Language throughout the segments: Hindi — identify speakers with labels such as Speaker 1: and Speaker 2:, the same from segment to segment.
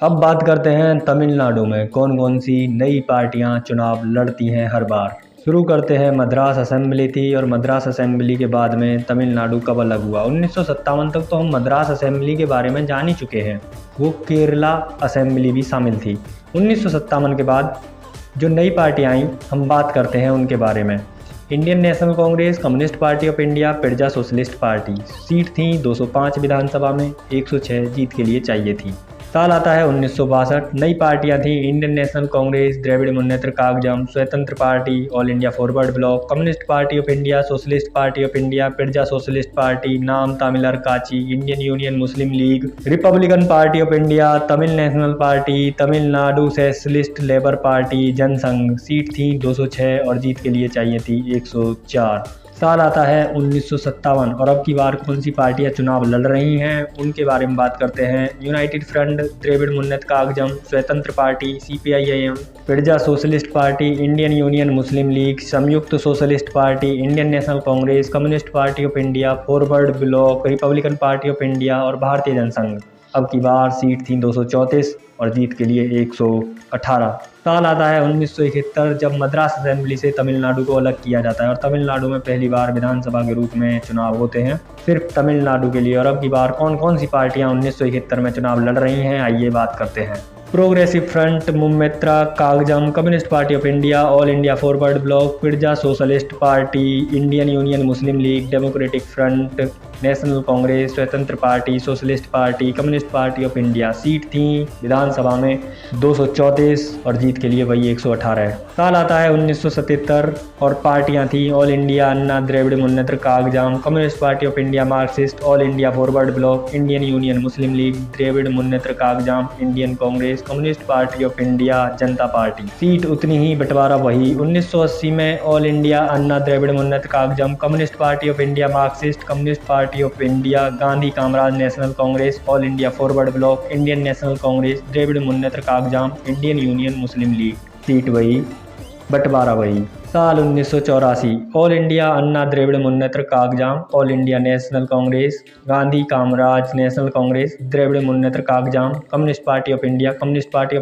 Speaker 1: अब बात करते हैं तमिलनाडु में कौन कौन सी नई पार्टियां चुनाव लड़ती हैं हर बार। शुरू करते हैं, मद्रास असेंबली थी और मद्रास असेंबली के बाद में तमिलनाडु कब अलग हुआ। 1957 तक तो हम मद्रास असेंबली के बारे में जान ही चुके हैं, वो केरला असेंबली भी शामिल थी। 1957 के बाद जो नई पार्टियां आई हम बात करते हैं उनके बारे में। Indian National Congress, Communist Party of India, Praja Socialist Party. Seat थी 205 विधानसभा में, 106 जीत के लिए चाहिए थी। साल आता है 1962। नई पार्टियां थी Indian National Congress, Dravida Munnetra Kazhagam, Swatantra Party, All India Forward Bloc, Communist Party of India, Socialist Party of India, Praja Socialist Party, Naam Tamilar Katchi, Indian Union Muslim League, Republican Party of India, Tamil National Party, Tamil Nadu Socialist Labour Party, Jana Sangh. Seat थी 206 और जीत के लिए चाहिए थी 104। साल आता है 1957 और अब की बार कौन सी पार्टियां चुनाव लड़ रही हैं उनके बारे में बात करते हैं। United Front, Dravida Munnetra Kazhagam, Swatantra Party, CPIM, Praja Socialist Party, Indian Union Muslim League, Samyukta Socialist Party, Indian National Congress, Communist Party of India, Forward Bloc, Republican Party of India और भारतीय जनसंघ। अब की बार सीट थी 234 और जीत के लिए 118। साल आता है 1971 जब मद्रास असेंबली से तमिलनाडु को अलग किया जाता है और तमिलनाडु में पहली बार विधानसभा के रूप में चुनाव होते हैं सिर्फ तमिलनाडु के लिए। और अब की बार कौन कौन सी पार्टियां 1971 में चुनाव लड़ रही हैं आइए बात करते हैं। Progressive Front, Munnetra Kazhagam, Communist Party of India, All India Forward Bloc, Praja Socialist Party, Indian Union Muslim League, Democratic Front, National Congress, Swatantra Party, Socialist Party, Communist Party of India. Seat थी विधानसभा में 234 और जीत के लिए वही 118 है। साल आता है 1977 और पार्टियां थी All India Anna Dravida Munnetra Kazhagam, Communist Party of India Marxist, All India Forward Bloc, Indian Union Muslim League, Dravida Munnetra Kazhagam, Indian Congress, Communist Party of India, Janata Party. Seat उतनी ही, बंटवारा वही। 1980 में All India Anna Dravida Munnetra Kazhagam, Communist Party of India Marxist, Communist Party of India, Gandhi Kamaraj National Congress, All India Forward Bloc, Indian National Congress, Dravida Munnetra Kazhagam, Indian Union Muslim League. Seat वही, बंटवारा वही। साल 1984 All India Anna Dravida Munnetra Kazhagam, All India National Congress, Gandhi Kamaraj National Congress, Dravida Munnetra Kazhagam, Communist Party of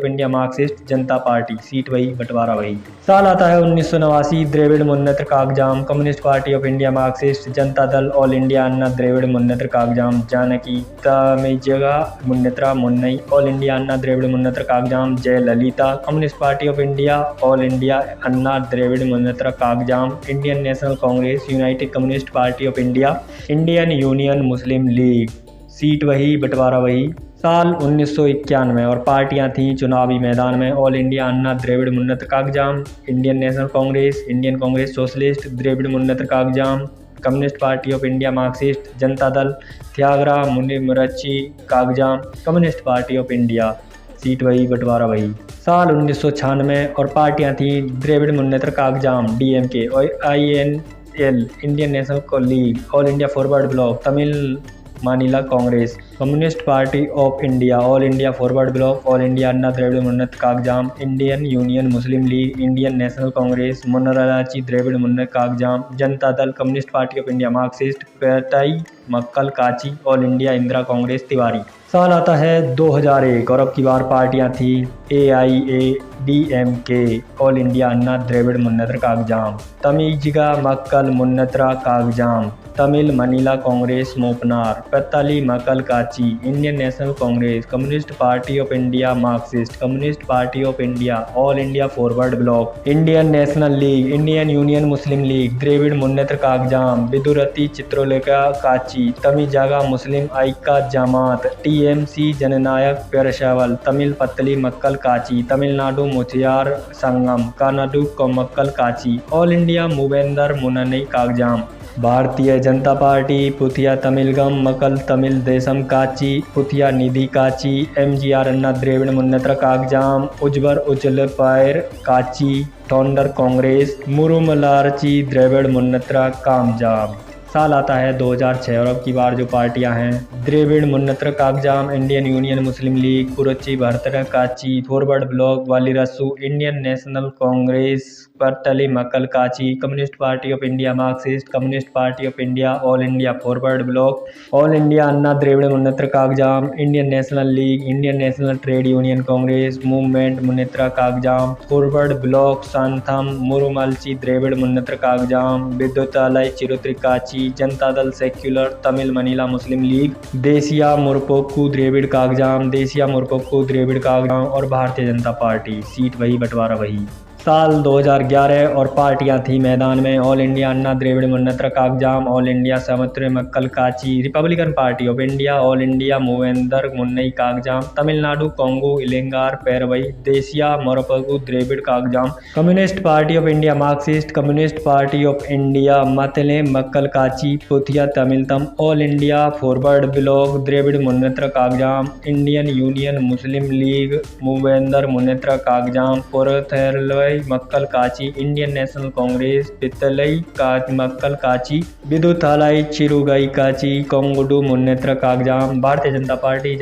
Speaker 1: India Marxist, Janata Party. Seat वही, बंटवारा वही। साल आता है 1989 Dravida Munnetra Kazhagam, Communist Party of India Marxist, Janata Dal, All India Anna Dravida Munnetra Kazhagam, Janaki Tamizhaga Munnetra Munnani, All India Anna Dravida Munnetra Kazhagam, Jayalalithaa, communist Party of India, All India Anna Dravida Munnetra Kazhagam, Indian National Congress, United Communist Party of India, Indian Union Muslim League. Seat वही, बंटवारा वही। साल 1991 और पार्टियां थीं चुनावी मैदान में All India Anna Dravida Munnetra Kazhagam, Indian National Congress, Indian Congress Socialist, Dravida Munnetra Kazhagam, Communist Party of India Marxist, Janata Dal, Thayaga Marumalarchi Kazhagam, Communist Party of India. Seat वही, बंटवारा वही। साल 1996 और पार्टियां थीं द्रविड़ मुन्नेत्र कागजाम, डीएमके, और INL, Indian National League, All India Forward Bloc, Tamil Maanila Congress, Communist Party of India, All India Forward Bloc, All India Anna Dravida Munnetra Kazhagam, Indian Union Muslim League, Indian National Congress, Marumalarchi Dravida Munnetra Kazhagam, Janata Dal, Communist Party of India Marxist, Pattali Makkal Katchi, All India Indira Congress Tiwari. साल आता है 2001 और अब की बार पार्टियां थी AIADMK, All India Anna Dravida Munnetra Kazhagam, Tamizhaga Makkal Munnetra Kazhagam, Tamil Maanila Congress Moopanar, Pattali Makkal Katchi, Indian National Congress, Communist Party of India Marxist, Communist Party of India, All India Forward Bloc, Indian National League, Indian Union Muslim League, Dravida Munnetra Kazhagam, Viduthalai चित्रोलेखा काची, तमिजागा मुस्लिम ऐक्य जमात, TMC जननायक पेरशावल, तमिल पत्तली मक्कल काची, तमिलनाडु मुथियार संगम, कर्नाटक मक्कल काची, ऑल इंडिया मूवेंदर मुननई कागजाम, भारतीय जनता पार्टी, पुथिया तमिलगम मकल तमिल देशम काची, पुथिया निधि काची, MGR अन्ना द्रविड़ मुन्नेत्र कागजाम, उज्वर उजलपायर काची, टोंडर कांग्रेस, मुरुमलारची द्रविड़ मुन्नेत्र कामजाम। साल आता है 2006 और अब की बार जो पार्टियां हैं Dravida Munnetra Kazhagam, Indian Union Muslim League, Puratchi Bharatham Katchi, Forward Bloc, वालीरसू, Indian National Congress, Pattali Makkal Katchi, Communist Party of India Marxist, Communist Party of India, All India Forward Bloc, All India Anna Dravida Munnetra Kazhagam, Indian National League, Indian National Trade Union Congress Movement Munnetra Kazhagam, Forward Bloc सांथम Marumalarchi Dravida Munnetra Kazhagam, Viduthalai Chiruthaigal Katchi, Janata Dal Secular, Tamil Maanila Muslim league, देसिया मुरपोक्कू द्रविड़ कागजाम, देसिया मुरपोक्कू द्रविड़ कागजाम और भारतीय जनता पार्टी। सीट वही, बंटवारा वही। साल 2011 और पार्टियां थी मैदान में। All India Anna Dravida Munnetra Kazhagam, All India Samathuva Makkal Katchi, Republican Party of India, All India Moovendar Munnani Kazhagam, Tamil Nadu Kongu Ilaignar Peravai, Desiya Murpokku Dravida Kazhagam, Communist Party of India Marxist, Communist Party of India मतले Makkal Katchi, Puthiya Tamilagam, All India Forward Bloc Dravida Munnetra Kazhagam, Indian Union Muslim League Moovendar Munnetra Kazhagam, Perunthalaivar Makkal Katchi, Indian National Congress Pattali Makkal Katchi, विदुथालाई चिरुगई काची, कोंगडू मुन्नेत्र कागजाम, भारतीय जनता पार्टी,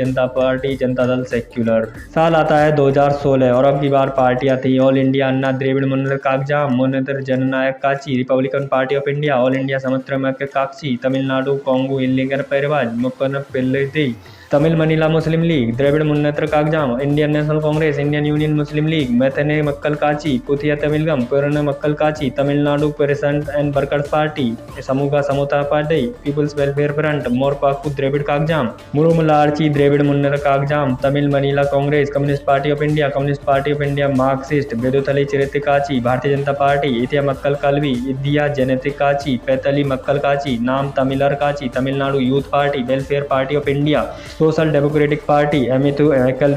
Speaker 1: जनता दल सेक्युलर। साल आता है 2016 और अब की बार पार्टियां थी। All India Anna Dravida Munnetra Kazhagam, Munnetra Jananayaka Katchi, Republican Party of India, All India Samathuva Makkal Katchi, Tamil Nadu Kongu Ilaignar Peravai मुक्कन पिल्लई, Tamil Maanila Muslim League, Dravida Munnetra Kazhagam, Indian National Congress, Indian Union Muslim League, मैथने मक्कल काची, पुथिया तमिलगम, पुरन Makkal Katchi, Tamil Nadu Parents and Workers Party, Samooga Samatha Party, People's Welfare Front, मोरपाकू Dravida Kazhagam, Marumalarchi Dravida Munnetra Kazhagam, Tamil Maanila Congress, Communist Party of India Marxist, Viduthalai Chiruthaigal Katchi, Bharatiya Janata party, इतिया मक्कल कलवी, इदिया जेनेते काची, पैतली मक्कल काची, Naam Tamilar Katchi, Tamil Nadu Youth Party, Welfare Party of India, Social Democratic Party, एमिथु एकल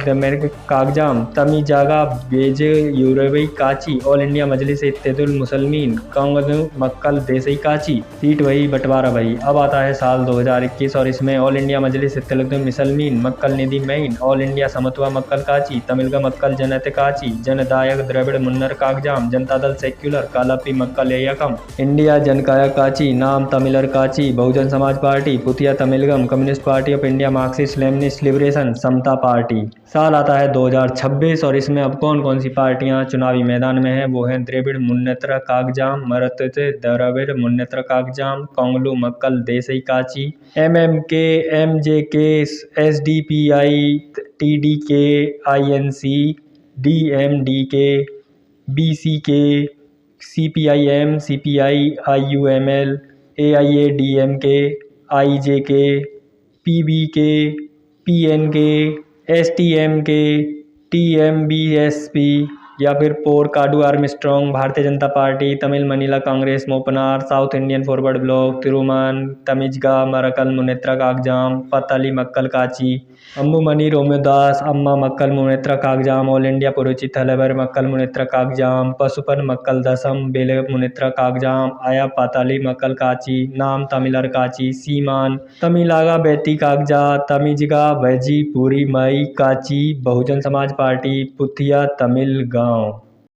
Speaker 1: कागजाम, तमी जागा बेजे यूरोबई काची, ऑल इंडिया मजलिस इत्तेहादुल मुसलमीन, कांगदु मक्कल देसई काची। सीट वही, बंटवारा वही। अब आता है साल 2021 और इसमें ऑल इंडिया मजलिस इत्तेहादुल मुसलमीन मक्कल निधि मेन, ऑल इंडिया समत्वा मक्कल काची, तमिलगा मक्कल जनत काची, जनदायक द्रविड़ मुन्नर कागजाम, जनता दल सेक्युलर कालापी मक्कल एयकम, इंडिया जनकाया काची, Naam Tamilar Katchi, Bahujan Samaj Party, Puthiya Tamilagam, Communist Party of India Marxist Leninist Liberation Samatha Party. साल आता है 2026 और इसमें अब कौन कौन सी पार्टियां चुनावी मैदान में हैं। वो हैं Dravida Munnetra कागजाम, मरतते Dravid Munnetra कागजाम, कांगलू Makkal Desiya Katchi, MMK, MJK, SDPI, TDK, INC, DMDK, BCK, CPIM, CPI, IUML, AIADMK, IJK, PBK, PNK, STMK, TMBSP या फिर पोर काडू Armstrong, Bharatiya Janata Party, Tamil Maanila Congress Moopanar, South Indian Forward Bloc, तिरुमान, तमिजगा मरकल मुन्नेत्र कागजाम, पताली मक्कल काची, अम्बू मनी रोमियोदास, अम्मा मक्कल मुन्नेत्र कागजाम, ऑल इंडिया पुरुचि थलेबर मक्कल मुन्नेत्र कागजाम, पशुपन मक्कल दसम बेले मुन्नेत्र कागजाम, आया पाताली मक्कल काची, नाम तमिलर काची, सीमान, तमिलागा बेती कागजा, तमिजगा वैजी पूरी मई काची, बहुजन समाज पार्टी, पुथिया तमिल गांव।